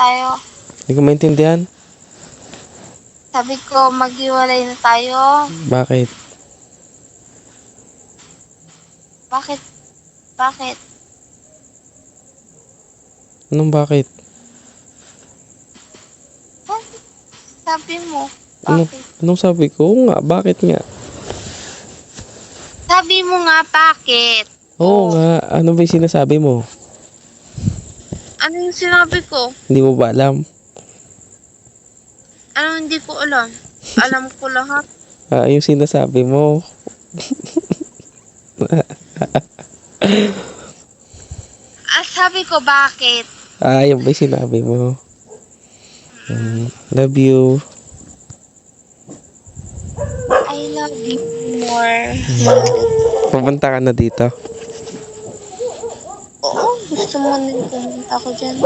tayo. Hindi ko maintindihan. Sabi ko, maghiwalay na tayo. Bakit? Bakit? Bakit? Anong bakit? Sabi mo, Ano, bakit? anong sabi ko? Oo nga, bakit nga? Sabi mo nga, bakit? Oo nga, ano ba yung sinasabi mo? Ano yung sinabi ko? Hindi mo ba alam? Ano hindi ko alam? Alam ko lahat. Yung sinasabi mo. Sabi ko, bakit? Yung ba yung sinabi mo? Love you. I love you more. Pupunta ka na dito. Oo, gusto mo nang pumunta ako dyan.